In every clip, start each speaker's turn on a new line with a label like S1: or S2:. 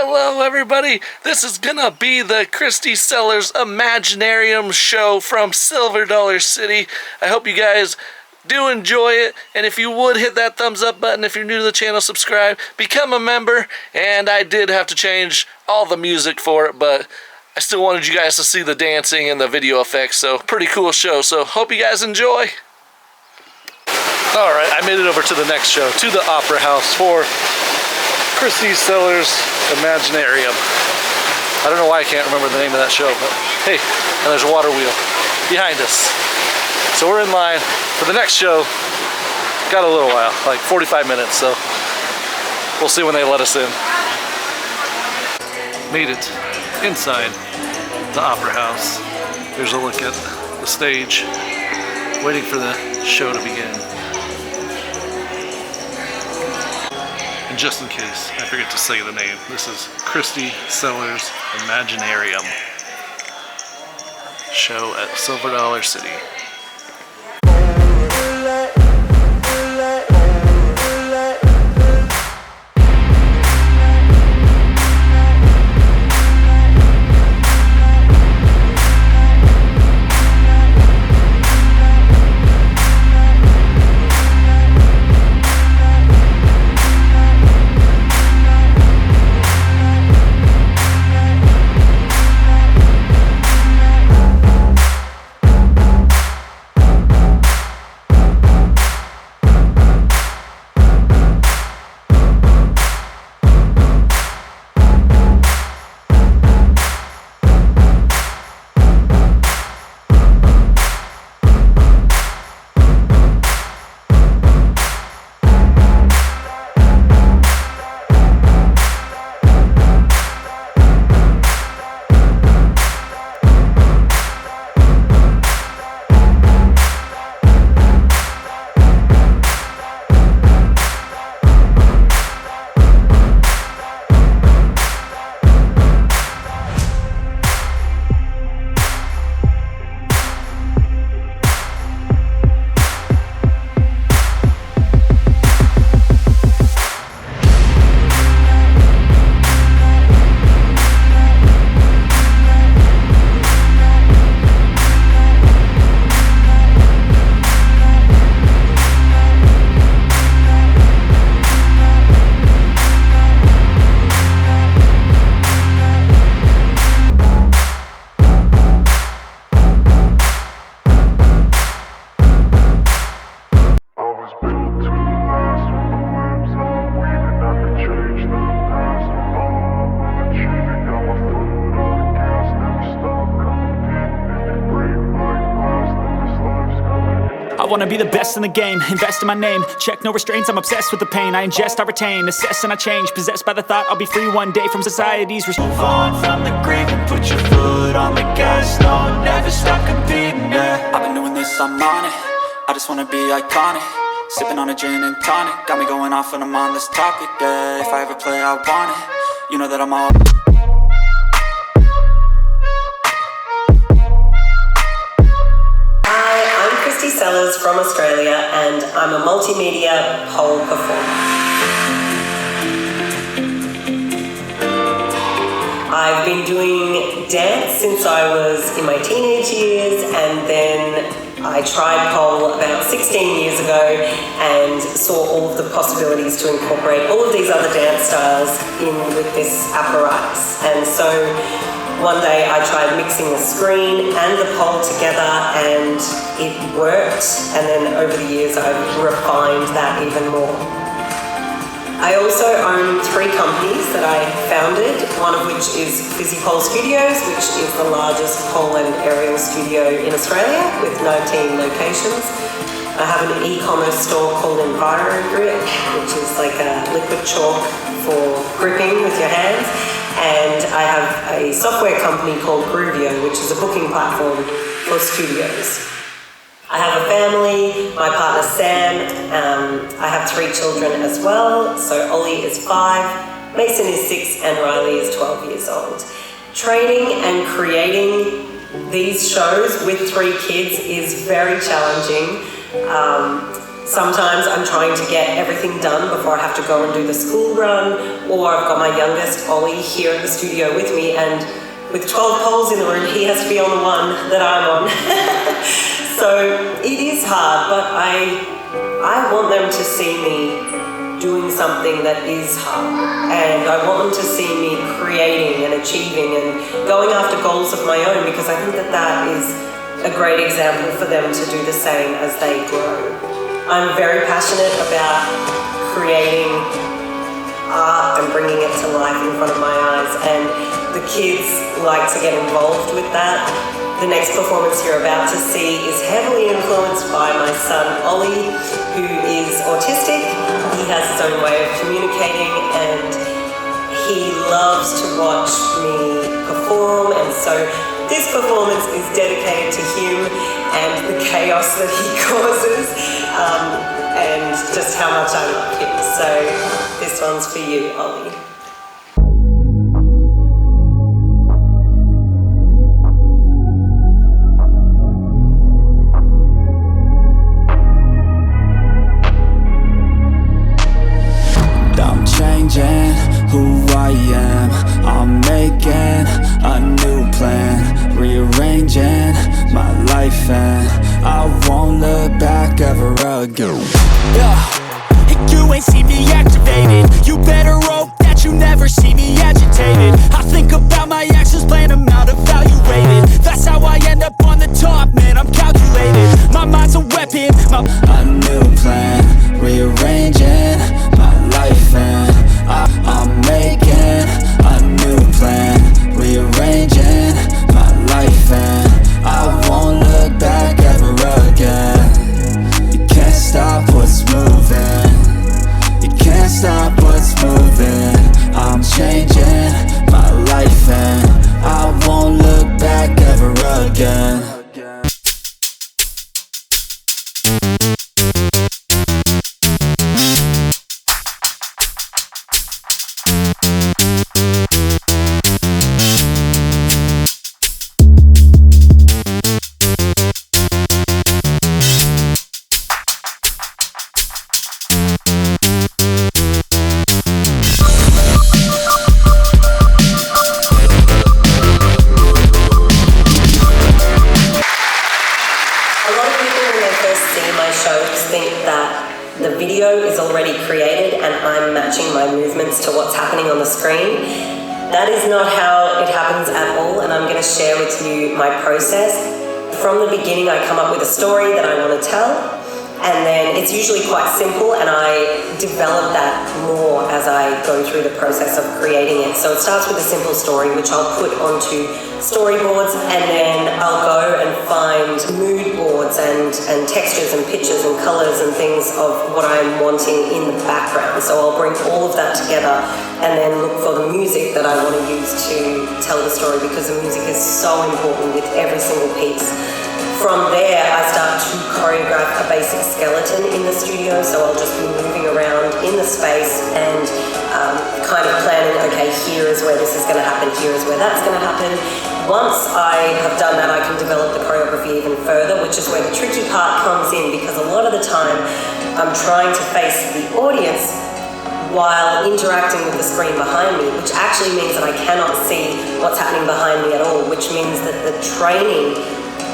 S1: Hello everybody, this is gonna be the Kristy Sellars Imaginarium show from Silver Dollar City. I hope you guys do enjoy it, and if you would hit that thumbs up button, if you're new to the channel, subscribe, become a member. And I did have to change all the music for it, but I still wanted you guys to see the dancing and the video effects, so pretty cool show, so hope you guys enjoy. Alright, I made it over to the next show, to the Opera House for Chrissy Sellars Imaginarium. I don't know why I can't remember the name of that show, but hey, and there's a water wheel behind us. So we're in line for the next show. Got a little while, like 45 minutes, so we'll see when they let us in. Made it inside the Opera House. Here's a look at the stage, waiting for the show to begin. And just in case I forget to say the name, this is Christy Sellars Imaginarium show at Silver Dollar City.
S2: I wanna be the best in the game, invest in my name. Check no restraints, I'm obsessed with the pain. I ingest, I retain, assess and I change. Possessed by the thought I'll be free one day from society's restraint. Move on from the grave and put your foot on the gas. No, never stop competing, yeah. I've been doing this, I'm on it. I just wanna be iconic. Sipping on a gin and tonic. Got me going off when I'm on this topic, yeah. If I ever play, I want it. You know that I'm all...
S3: Sellars from Australia, and I'm a multimedia pole performer. I've been doing dance since I was in my teenage years, and then I tried pole about 16 years ago and saw all of the possibilities to incorporate all of these other dance styles in with this apparatus. And so one day I tried mixing the screen and the pole together, and it worked, and then over the years I've refined that even more. I also own 3 companies that I founded, one of which is Fizzy Pole Studios, which is the largest pole and aerial studio in Australia with 19 locations. I have an e-commerce store called EnviroGrip, which is like a liquid chalk for gripping with your hands. And I have a software company called Groovio, which is a booking platform for studios. I have a family, my partner Sam, I have 3 children as well. So Ollie is 5, Mason is 6, and Riley is 12 years old. Training and creating these shows with 3 kids is very challenging. Sometimes I'm trying to get everything done before I have to go and do the school run, or I've got my youngest, Ollie, here at the studio with me, and with 12 poles in the room, he has to be on the one that I'm on. So it is hard, but I want them to see me doing something that is hard, and I want them to see me creating and achieving and going after goals of my own, because I think that that is a great example for them to do the same as they grow. I'm very passionate about creating art and bringing it to life in front of my eyes, and the kids like to get involved with that. The next performance you're about to see is heavily influenced by my son Ollie, who is autistic. He has his own way of communicating, and he loves to watch me perform, and so this performance is dedicated to him and the chaos that he causes, and just how much I love him. So this one's for you, Ollie.
S2: I'm changing who I am. I'm making a new plan, rearranging my life, and I won't look back ever again. Yeah, you ain't see me activated. You better hope that you never see me agitated. I think about my actions, plan them out, evaluated. That's how I end up on the top, man, I'm calculated. My mind's a weapon, a new plan, rearranging my life, and I'm making a new plan, rearranging my life, and I won't look back ever again. You can't stop what's moving, you can't stop what's moving. I'm changing my life, and I won't look back ever again.
S3: To what's happening on the screen. That is not how it happens at all, and I'm going to share with you my process. From the beginning, I come up with a story that I want to tell, and then it's usually quite simple, and I develop that more as I go through the process of creating it. So it starts with a simple story, which I'll put onto storyboards, and then I'll go and find mood boards and textures and pictures and colors and things of what I'm wanting in the background. So I'll bring all of that together and then look for the music that I want to use to tell the story, because the music is so important with every single piece. From there, I start to choreograph a basic skeleton in the studio, so I'll just be moving around in the space and kind of planning, okay, here is where this is going to happen, here is where that's going to happen. Once I have done that, I can develop the choreography even further, which is where the tricky part comes in, because a lot of the time I'm trying to face the audience while interacting with the screen behind me, which actually means that I cannot see what's happening behind me at all, which means that the training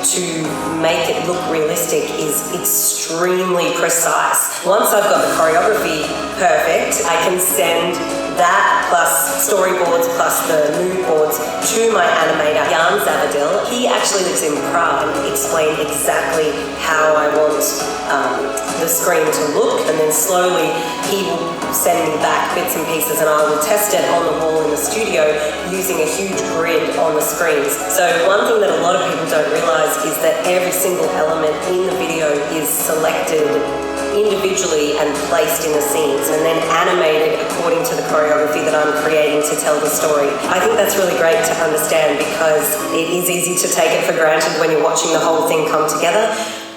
S3: to make it look realistic is extremely precise. Once I've got the choreography perfect, I can send that plus storyboards plus the mood boards to my animator, Jan Zavadil. He actually lives in Prague and explained exactly how I want the screen to look, and then slowly he will send me back bits and pieces, and I will test it on the wall in the studio using a huge grid on the screens. So one thing that a lot of people don't realize is that every single element in the video is selected individually and placed in the scenes and then animated according to the choreography that I'm creating to tell the story. I think that's really great to understand, because it is easy to take it for granted when you're watching the whole thing come together.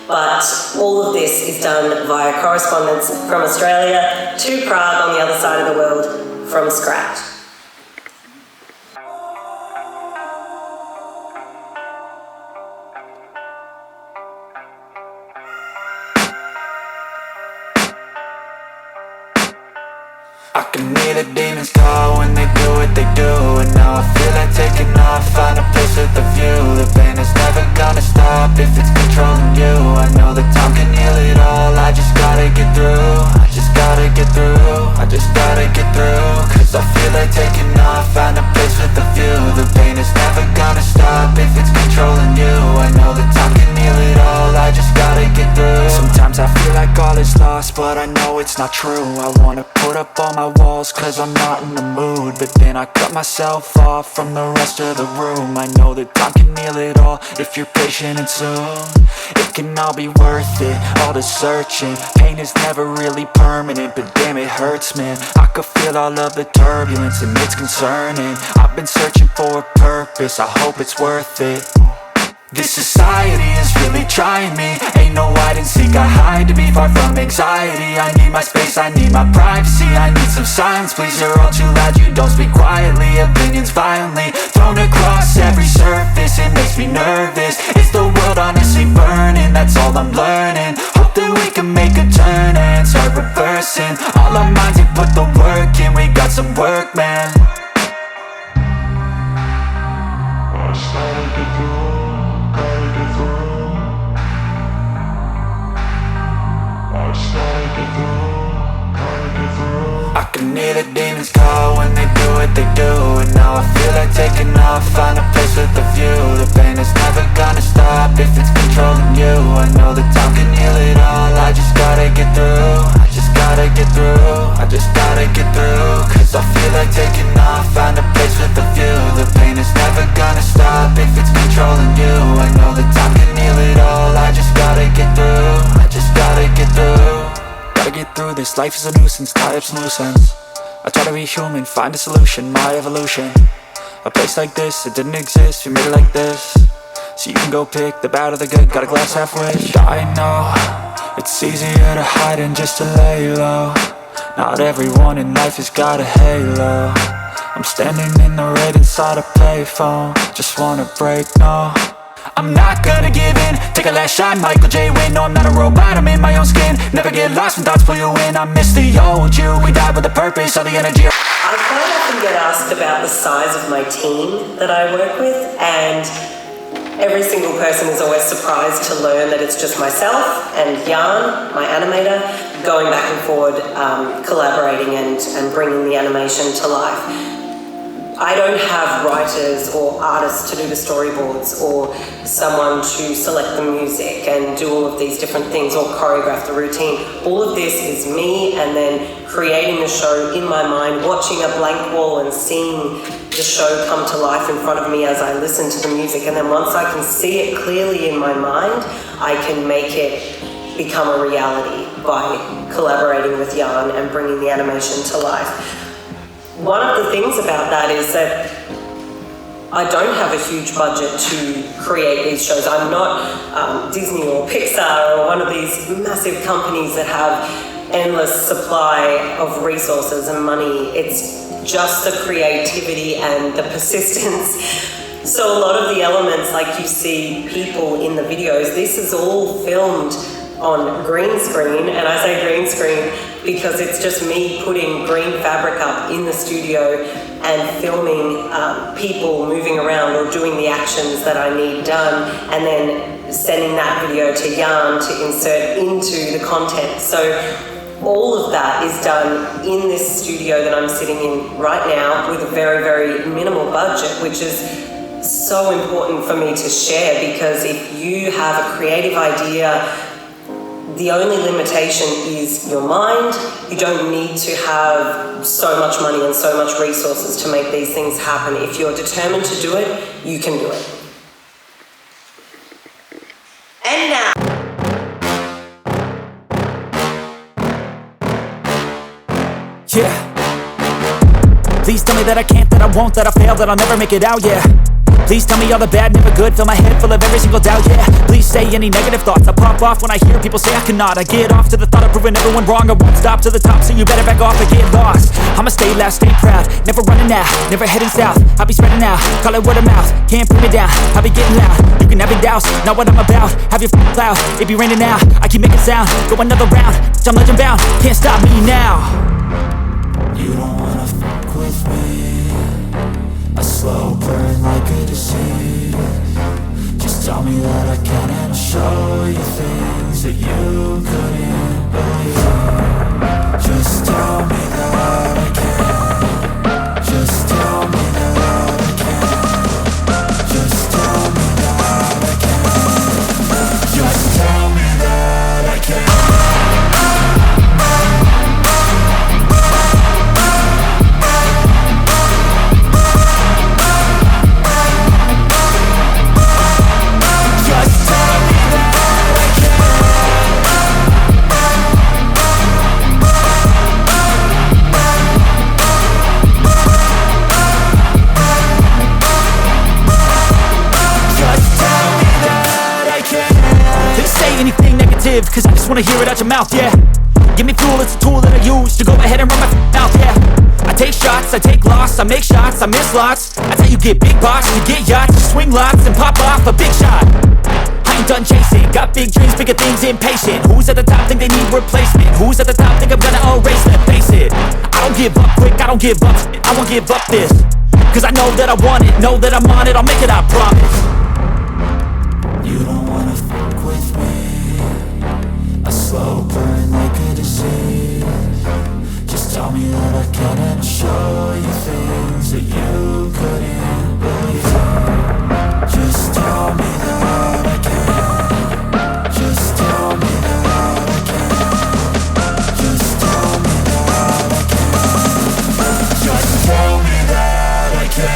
S3: But all of this is done via correspondence from Australia to Prague on the other side of the world from scratch.
S4: demons call when they do what they do. And now I feel like taking off, find a place with a view. The pain is never gonna stop if it's controlling you. I know that time can heal it all, I just gotta get through. I just gotta get through, I just gotta get through. Cause I feel like taking off, find a place with a view. The pain is never gonna stop if it's controlling you. I know that time can heal it all, I just gotta get through. Sometimes I feel like all is lost, but I know it's not true. I wanna put up all my walls cause I'm not in the mood. But then I cut myself off from the rest of the room. I know that time can heal it all if you're patient and soon. It can all be worth it, all the searching. Pain is never really permanent, but damn it hurts, man. I could feel all of the turbulence and it's concerning. I've been searching for a purpose, I hope it's worth it. This society is really trying me. Ain't no hide and seek, I hide to be far from anxiety. I need my space, I need my privacy. I need some silence, please, you're all too loud. You don't speak quietly, opinions violently thrown across every surface. It makes me nervous, is the world honestly burning? That's all I'm learning. Hope that we can make a turn and start reversing. All our minds and put the work in, we got some work, man. I started to do. I can hear the demons call when they do what they do. And now I feel like taking off, find a place with a view. The pain is never gonna stop if it's controlling you. I know that time can heal it all, I just gotta get through. I just gotta get through, I just gotta get through. Cause I feel like taking off, find a place with a view. The pain is never gonna stop if it's controlling you. I know that time can heal it all, I just gotta get through. I just gotta get through. Gotta get through this, life is a nuisance, tie up some loose ends. I try to be human, find a solution, my evolution. A place like this, it didn't exist, we made it like this. So you can go pick the bad or the good, got a glass halfway. I know, it's easier to hide than just to lay low. Not everyone in life has got a halo. I'm standing in the red inside a payphone. Just wanna break, no, I'm not gonna give in. Take a last shot, Michael J. Win. No, I'm not a robot, I'm in my own skin. Never get lost when thoughts pull you in. I miss the old you, we died with a purpose, all the energy.
S3: I quite often get asked about the size of my team that I work with, and every single person is always surprised to learn that it's just myself and Jan, my animator, going back and forward, collaborating and bringing the animation to life. I don't have writers or artists to do the storyboards or someone to select the music and do all of these different things or choreograph the routine. All of this is me and then creating the show in my mind, watching a blank wall and seeing the show come to life in front of me as I listen to the music. And then once I can see it clearly in my mind, I can make it become a reality by collaborating with Jan and bringing the animation to life. One of the things about that is that I don't have a huge budget to create these shows. I'm not Disney or Pixar or one of these massive companies that have endless supply of resources and money. It's just the creativity and the persistence. So a lot of the elements, like you see people in the videos, this is all filmed on green screen, and I say green screen because it's just me putting green fabric up in the studio and filming people moving around or doing the actions that I need done, and then sending that video to Jan to insert into the content. So all of that is done in this studio that I'm sitting in right now with a very, very minimal budget, which is so important for me to share, because if you have a creative idea, the only limitation is your mind. You don't need to have so much money and so much resources to make these things happen. If you're determined to do it, you can do it. And now.
S2: Yeah. Please tell me that I can't, that I won't, that I fail, that I'll never make it out, yeah. Please tell me all the bad, never good, fill my head full of every single doubt, yeah. Please say any negative thoughts, I pop off when I hear people say I cannot. I get off to the thought of proving everyone wrong, I won't stop to the top, so you better back off and get lost. I'ma stay loud, stay proud, never running out, never heading south. I'll be spreading out, call it word of mouth, can't put me down, I'll be getting loud. You can have your doubts, not what I'm about, have your f***ing cloud, it be raining now. I keep making sound, go another round, I'm legend bound, can't stop me now.
S4: You don't wanna f*** with with me. A slow burn like a disease. Just tell me that I can and I'll show you things that you couldn't believe. Just tell me that I can. Just tell me that I can. Just tell me that I can. Just tell me that I can.
S2: Anything negative, cause I just wanna hear it out your mouth, yeah. Give me fuel, it's a tool that I use to go ahead and run my mouth, yeah. I take shots, I take loss, I make shots, I miss lots. That's how you get big box, you get yachts, you swing lots and pop off a big shot. I ain't done chasing, got big dreams, bigger things, impatient. Who's at the top think they need replacement? Who's at the top think I'm gonna erase them? Face it, I don't give up quick, I don't give up shit, I won't give up this. Cause I know that I want it, know that I'm on it, I'll make it, I promise.
S4: You don't wanna fuck with me. A slow burn like a disease. Just tell me that I can and I'll show you things that you couldn't believe. Just tell me that I can. Just tell me that I can. Just tell me that I can. Just tell me that I can.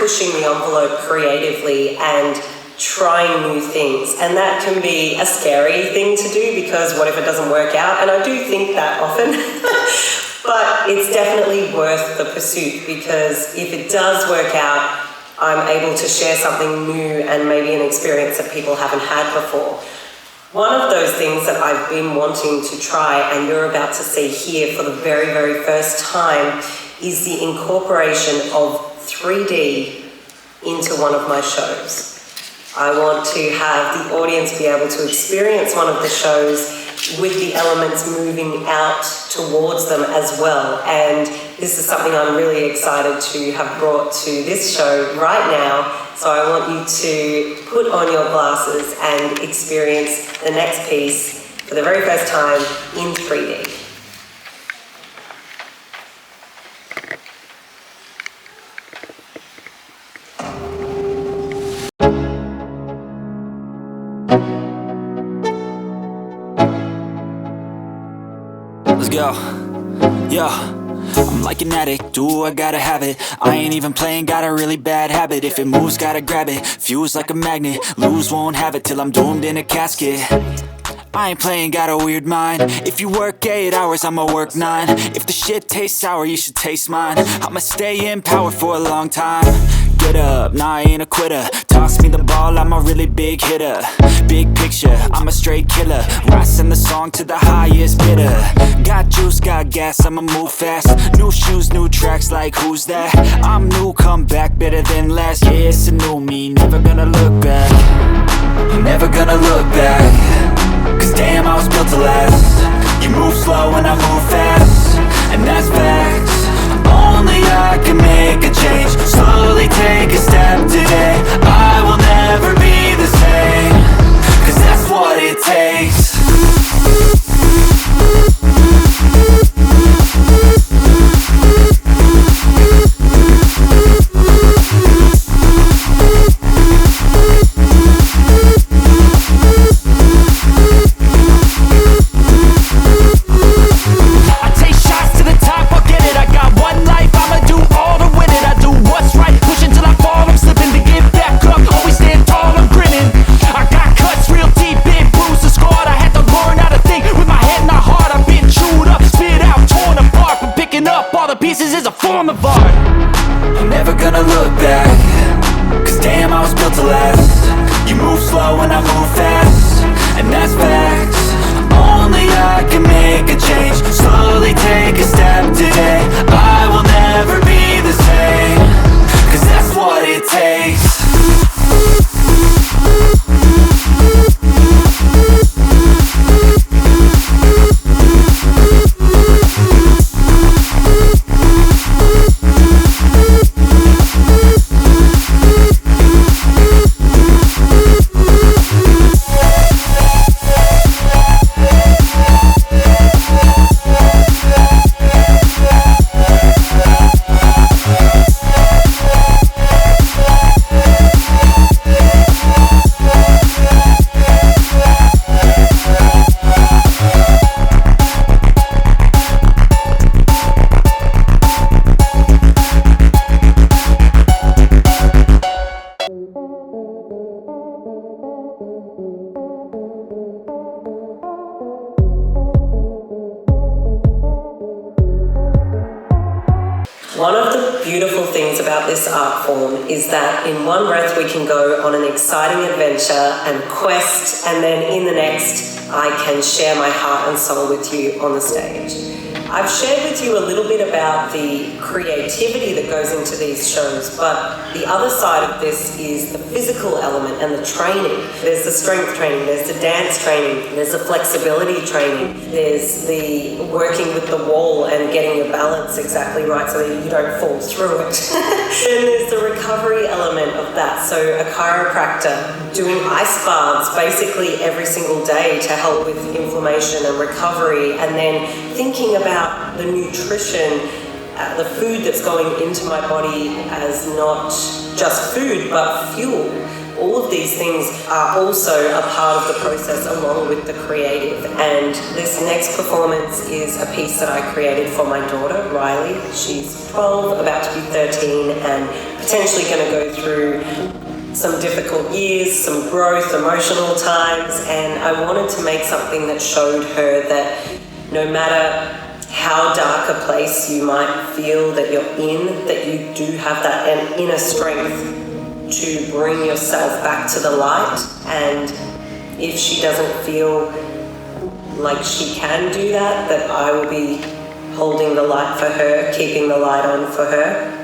S3: pushing the envelope creatively and trying new things. And that can be a scary thing to do, because what if it doesn't work out? And I do think that often. But it's definitely worth the pursuit, because if it does work out, I'm able to share something new and maybe an experience that people haven't had before. One of those things that I've been wanting to try, and you're about to see here for the very, very first time, is the incorporation of 3D into one of my shows. I want to have the audience be able to experience one of the shows with the elements moving out towards them as well. And this is something I'm really excited to have brought to this show right now. So I want you to put on your glasses and experience the next piece for the very first time in 3D.
S2: Let's go. Yo, I'm like an addict, do I gotta have it. I ain't even playing, got a really bad habit. If it moves, gotta grab it, fuse like a magnet. Lose, won't have it till I'm doomed in a casket. I ain't playing, got a weird mind. If you work 8 hours, I'ma work 9. If the shit tastes sour, you should taste mine. I'ma stay in power for a long time. Get up, nah, I ain't a quitter. Toss me the ball, I'm a really big hitter. Big picture, I'm a straight killer. Rising the song to the highest bidder. Got juice, got gas, I'ma move fast. New shoes, new tracks, like who's that? I'm new, come back, better than last. Yeah, it's a new me, never gonna look back. Never gonna look back. Cause damn, I was built to last. You move slow and I move fast, and that's facts. Only I can make a change. Slowly take a step today. I will never be the same. Cause that's what it takes. Pieces is a form of art. I'm never gonna look back. Cause damn, I was built to last. You move slow and I move fast, and that's facts. Only I can make a change. Slowly take a step today. I will never be the same. Cause that's what it takes.
S3: One of the beautiful things about this art form is that in one breath we can go on an exciting adventure and quest, and then in the next I can share my heart and soul with you on the stage. I've shared with you a little bit about the creativity that goes into these shows, but the other side of this is the physical element and the training. There's the strength training, there's the dance training, there's the flexibility training, there's the working with the wall and getting your balance exactly right so that you don't fall through it. Then there's the recovery element of that. So a chiropractor doing ice baths basically every single day to help with inflammation and recovery, and then thinking about the nutrition, the food that's going into my body as not just food but fuel. All of these things are also a part of the process along with the creative. And this next performance is a piece that I created for my daughter, Riley. She's 12, about to be 13, and potentially going to go through some difficult years, some growth, emotional times, and I wanted to make something that showed her that no matter how dark a place you might feel that you're in, that you do have that inner strength to bring yourself back to the light. And if she doesn't feel like she can do that, that I will be holding the light for her, keeping the light on for her.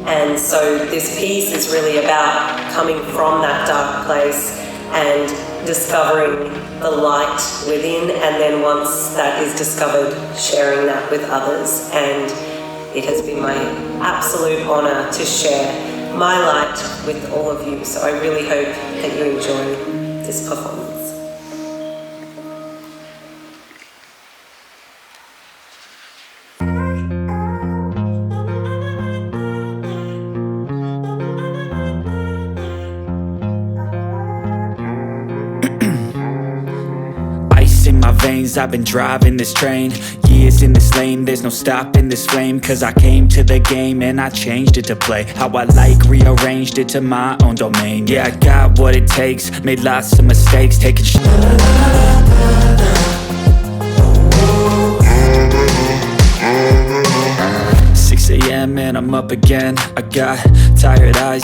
S3: And so this piece is really about coming from that dark place and discovering the light within, and then once that is discovered, sharing that with others. And it has been my absolute honor to share my light with all of you. So I really hope that you enjoy this performance.
S2: years I've been driving this train, years in this lane, there's no stopping this flame. Cause I came to the game and I changed it to play how I like, rearranged it to my own domain. Yeah, I got what it takes, made lots of mistakes, taking 6 a.m. and I'm up again, I got tired eyes.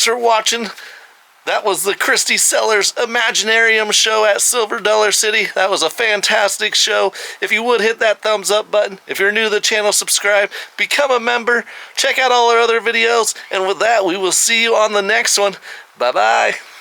S1: Thanks for watching. That was the Kristy Sellars Imaginarium show at Silver Dollar City. That was a fantastic show. If you would hit that thumbs up button. If you're new to the channel, subscribe. Become a member. Check out all our other videos. And with that, we will see you on the next one. Bye-bye.